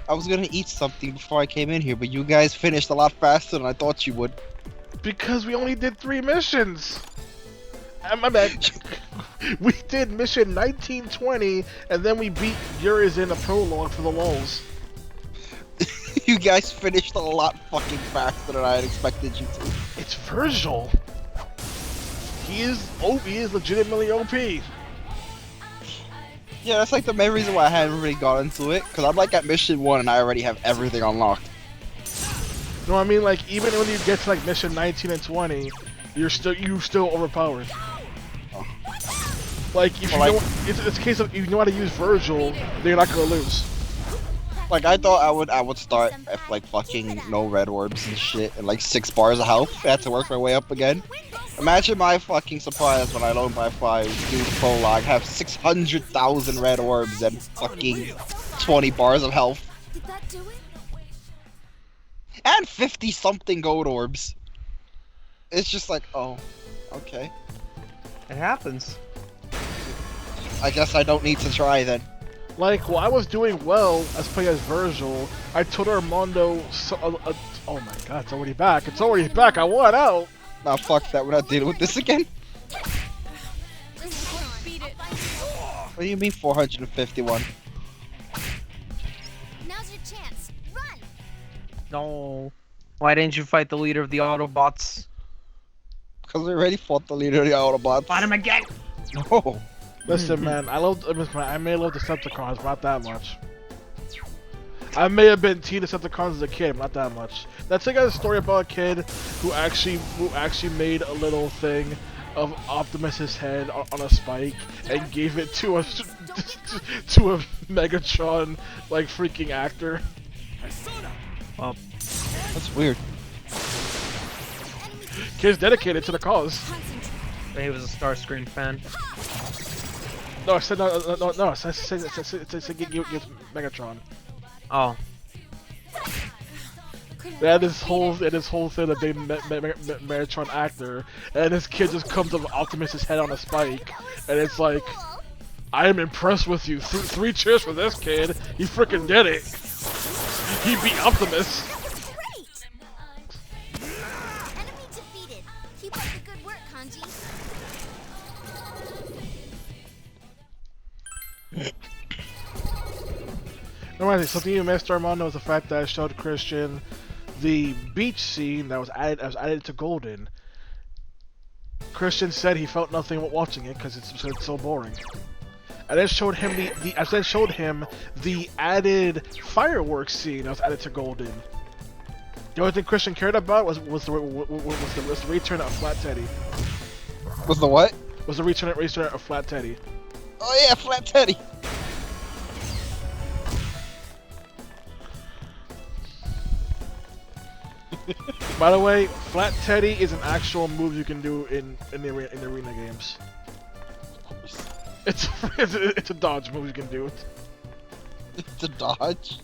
I was gonna eat something before I came in here, but you guys finished a lot faster than I thought you would. Because we only did 3 missions. My bad. We did mission 1920, and then we beat Yuri's in a prologue for the lulz. You guys finished a lot fucking faster than I had expected you to. It's Virgil. He is legitimately OP. Yeah, that's like the main reason why I haven't really got into it, because I'm like at mission 1 and I already have everything unlocked. No, I mean like even when you get to like mission 19 and 20, you're still overpowered. Oh. Like if Well, you know, it's a case of if you know how to use Virgil, then you're not gonna lose. Like I thought I would start at like fucking no red orbs and shit and like 6 bars of health. I had to work my way up again. Imagine my fucking surprise when I load my 5, do the prologue, have 600,000 red orbs and fucking 20 bars of health. Did that do it? And 50 something gold orbs. It's just like, oh, okay. It happens. I guess I don't need to try then. Like, while I was doing well as playing as Virgil, I told Armando, oh my god, it's already back. It's already back. I want out. Nah, fuck that. We're not dealing with this again. Beat it. What do you mean 451? Now's your chance. Run! No. Why didn't you fight the leader of the Autobots? Because we already fought the leader of the Autobots. Fight him again. No. Listen, man, I may love Decepticons, but not that much. I may have been Team Decepticons as a kid, but not that much. That's like a story about a kid who actually made a little thing of Optimus's head on a spike and gave it to a to a Megatron like freaking actor. Well, That's weird. Kid's dedicated to the cause. he was a Starscream fan. No, I said no. I said give Megatron. Oh. They had this whole thing that they Megatron actor, and this kid just comes up with Optimus's head on a spike, and it's like, I am impressed with you. Three cheers for this kid. He freaking did it. He beat Optimus. Great! Enemy defeated. Keep up the good work, Kanji. No, something you missed, Armando, was the fact that I showed Christian the beach scene that was added to Golden. Christian said he felt nothing watching it because it's so boring. I then showed him the added fireworks scene that was added to Golden. The only thing Christian cared about was the return of Flat Teddy. Was the what? Was the return of Flat Teddy. Oh yeah, Flat Teddy. By the way, Flat Teddy is an actual move you can do in the arena games. It's a dodge move you can do. It's a dodge.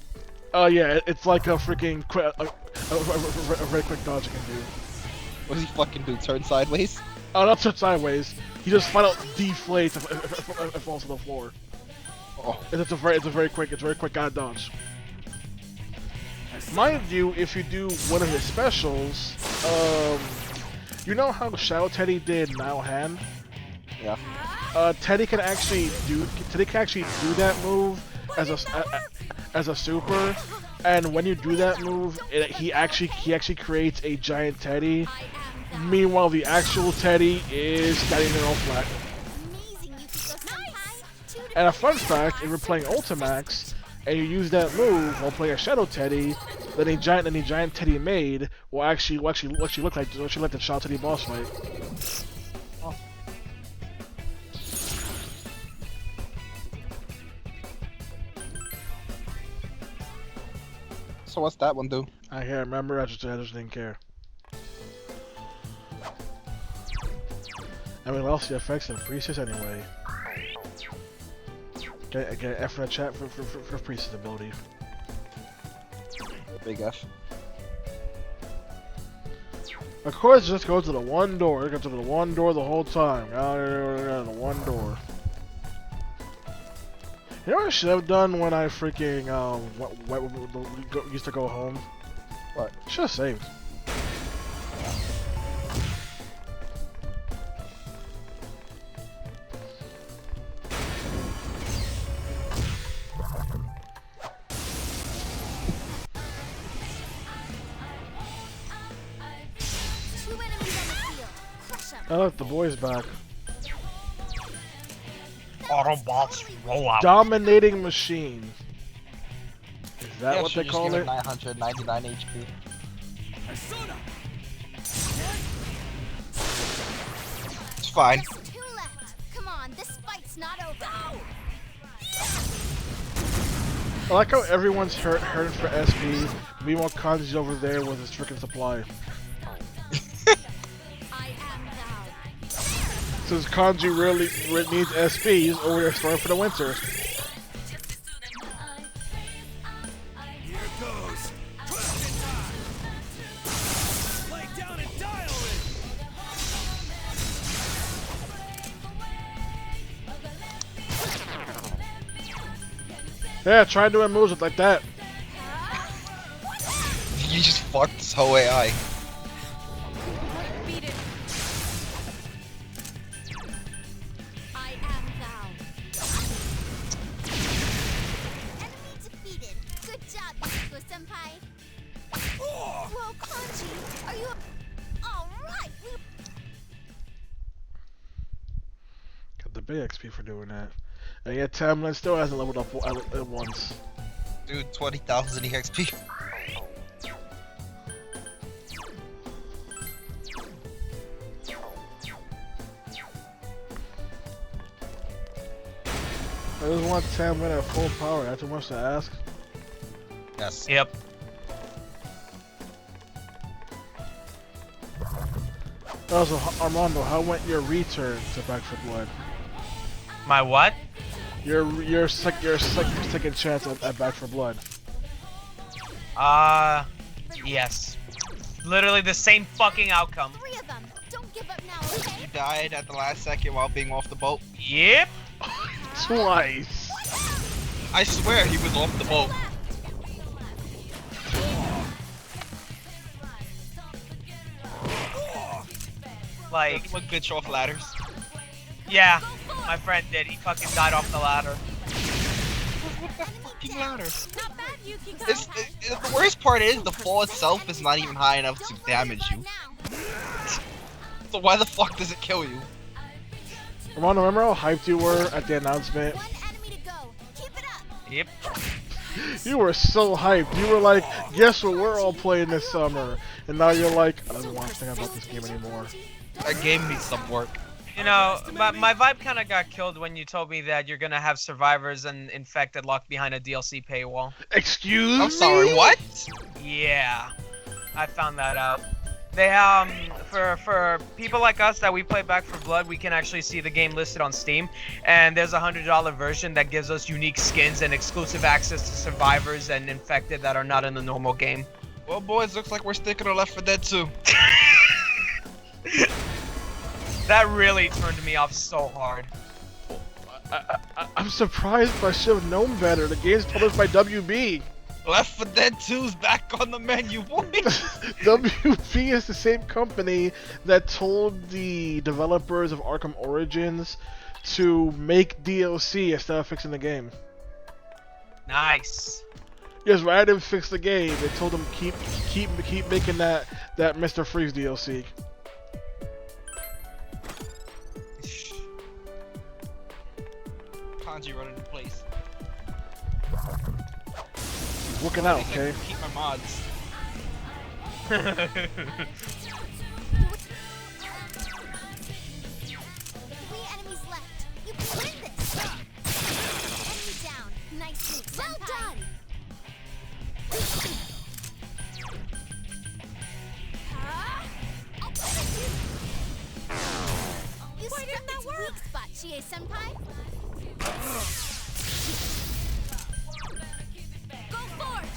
Oh yeah, it's like a freaking a very quick dodge you can do. What does he fucking do? Turn sideways? Oh, not turn sideways. He just flat out deflates and falls to the floor. Oh. It's a very quick kind of dodge. Mind you, if you do one of his specials, you know how Shadow Teddy did Now Hand? Yeah. Teddy can actually do that move as a super, and when you do that move, he actually creates a giant Teddy. Meanwhile, the actual Teddy is standing there all flat. And a fun fact, if you're playing Ultimax and you use that move while playing a Shadow Teddy, then the giant Teddy made will actually look like the Shadow Teddy boss fight. So what's that one do? I can't remember. I just didn't care. I mean, what else the effects of Priestess anyway? Get an F in the chat for Priestess ability. Big F. Of course, just go to the one door. It goes to the one door the whole time. The one door. You know what I should have done when I freaking used to go home? What? Should have saved. Oh look, the boy's back. Autobots roll out. Dominating machine. Is that what they call it? 999 HP. It's fine. Just 2 left. Come on, this fight's not over. I like how everyone's hurting for SP. Meanwhile, Kanji's over there with his freaking supply. I am thou. Since Kanji really needs SPs over there storing for the winter. Here goes. Twisted time. Lay down and dial it. Yeah, try doing moves like that. You just fucked this whole AI. Beat it. I am thou. Enemy defeated. Good job, Yasuko-senpai. Whoa, Kanji, are you... All right, Got the big XP for doing that. And yet Tamlin still hasn't leveled up at once. Dude, 20,000 EXP. I just want Tamlin at full power. That's too much to ask. Yes. Yep. Also, Armando, how went your return to Back for Blood? My what? Your second chance at Back for Blood. Yes. Literally the same fucking outcome. three of them. Don't give up now, okay? You died at the last second while being off the boat. Yep. Twice. I swear he was off the boat. Like, Look bitch off ladders. yeah, my friend did. He fucking died off the ladder. Fucking ladders. Not bad, Yukiko. The worst part is the fall itself is not even high enough to damage you. So why the fuck does it kill you? Armando, remember how hyped you were at the announcement? One enemy to go. Keep it up. Yep. You were so hyped. You were like, guess what we're all playing this summer. And now you're like, I don't want to think about this game anymore. That gave me some work. You know, my vibe kind of got killed when you told me that you're gonna have survivors and infected locked behind a DLC paywall. Excuse me? I'm sorry, what? Yeah, I found that out. They for people like us that we play Back for Blood, we can actually see the game listed on Steam, and there's a $100 version that gives us unique skins and exclusive access to survivors and infected that are not in the normal game. Well, boys, looks like we're sticking to Left 4 Dead 2. That really turned me off so hard. I'm surprised, but I should have known better. The game's published by WB. Left 4 Dead 2's back on the menu, boys. WB is the same company that told the developers of Arkham Origins to make DLC instead of fixing the game. Nice. Yes, rather than fix the game, they told them keep making that Mr. Freeze DLC. Kanji running in place. Working out, okay? Keep my mods. Three enemies left. You can win this. Enemy down. Nice move. Well done. I'll punish you. You struck its weak spot, Chie-senpai. Go forth.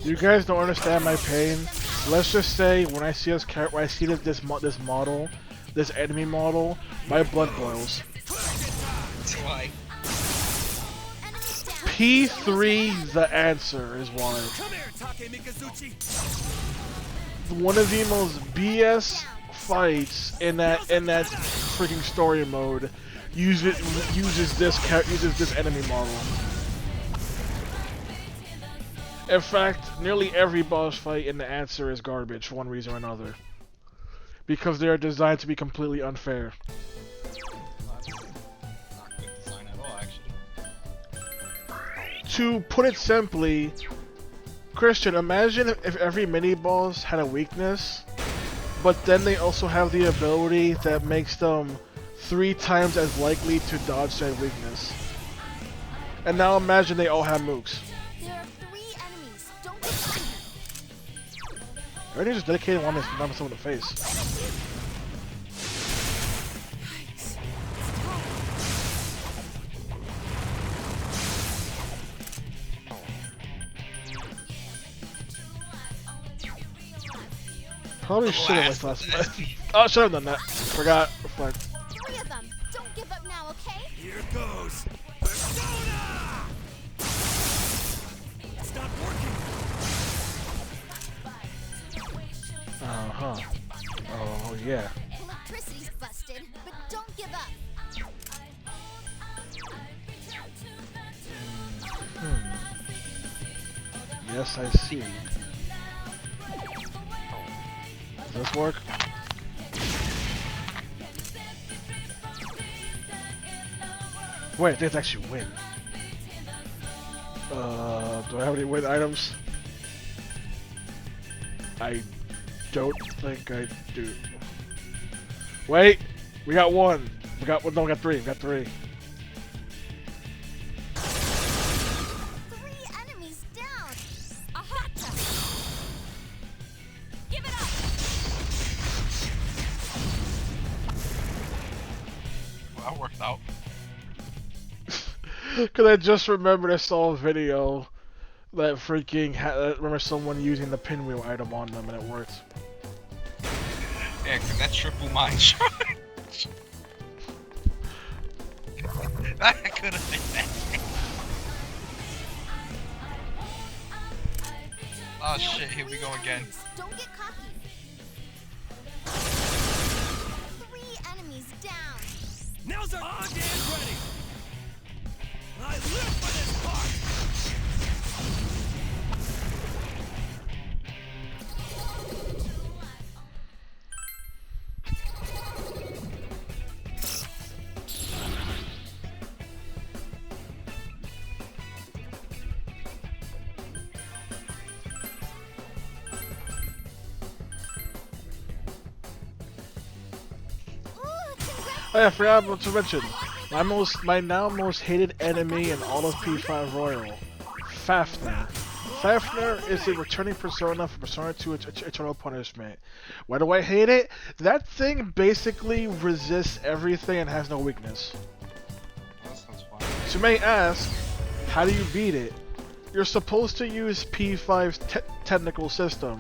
You guys don't understand my pain. Let's just say when I see this model, this enemy model, my blood boils. Why? P3, the answer is why. Come here, Take Mikazuchi. One of the most BS fights in that freaking story mode uses this enemy model. In fact, nearly every boss fight in the answer is garbage for one reason or another. Because they are designed to be completely unfair. Not good design at all, actually. To put it simply, Christian, imagine if every mini-boss had a weakness, but then they also have the ability that makes them 3 times as likely to dodge said weakness. And now imagine they all have mooks. There are 3 enemies. Don't get Everything's just dedicated to wanting to smack someone in the face. Probably should have last match. Oh, should have done that. Forgot. Reflect. 3 of them. Don't give up now, okay? Here goes. Persona! Stop working. Uh-huh. Oh, yeah. Electricity's busted, but don't give up. Yes, I see. Does this work? Wait, let's actually win. Do I have any win items? I don't think I do. Wait! We got one! No, we got three. We got three. 3 enemies down. Ahata! Give it up! Well, that worked out. Cause I just remembered I saw a video that freaking remember someone using the pinwheel item on them and it worked. Yeah, cause that triple mind charge. That could have been that. Oh shit, here we go again. Don't get cocky. 3 enemies down. Now's our on-dance ready. I live for this part. Oh yeah, I forgot to mention. My now most hated enemy in all of P5 Royal, Fafnir. Fafnir is a returning persona from Persona 2 Eternal Punishment. Why do I hate it? That thing basically resists everything and has no weakness. That sounds fun. So you may ask, how do you beat it? You're supposed to use P5's technical system.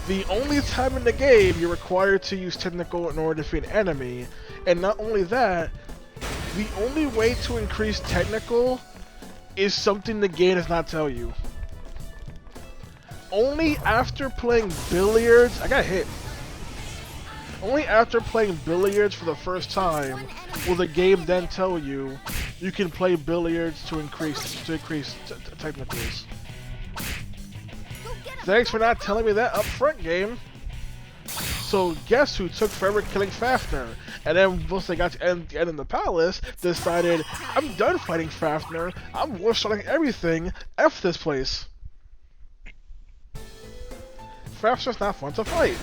The only time in the game you're required to use technical in order to defeat an enemy, and not only that, the only way to increase technical is something the game does not tell you. Only after playing billiards, I got hit. Only after playing billiards for the first time will the game then tell you you can play billiards to increase technicals. Thanks for not telling me that up front, game. So guess who took forever killing Fafnir? And then once they got to end in the palace, decided, I'm done fighting Fafnir, I'm one-shotting everything, F this place. Fafnir's not fun to fight.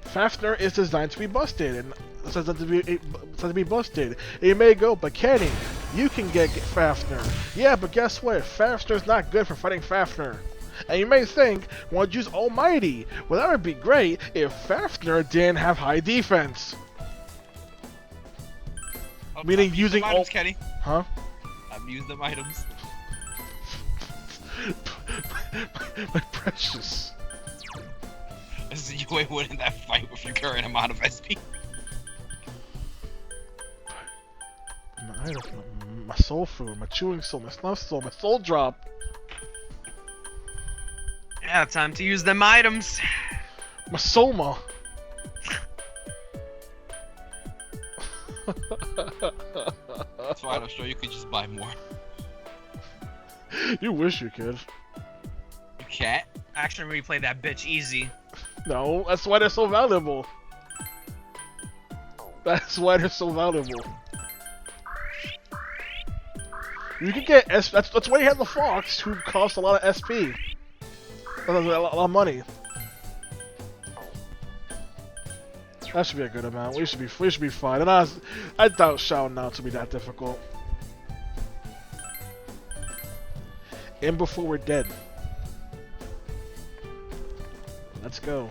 Fafnir is designed to be busted, and says to be busted. And you may go, but Kenny, you can get Fafnir. Yeah, but guess what? Fafnir's not good for fighting Fafnir. And you may think, well, use Almighty. Well, that would be great if Fafnir didn't have high defense. Meaning using all... items, Kenny. Huh? I've used them items. My precious. You ain't winning that fight with your current amount of SP. My soul food, my chewing soul, my snuff soul, my soul drop. Yeah, time to use them items. My soma. That's fine, I'm sure you could just buy more. You wish you could. You can't? Action replay that bitch easy. No, that's why they're so valuable. That's why they're so valuable. You can get that's why you have the Fox, who costs a lot of SP. A lot of money. That should be a good amount. We should be fine. And I doubt shouting out to be that difficult. And before we're dead. Let's go.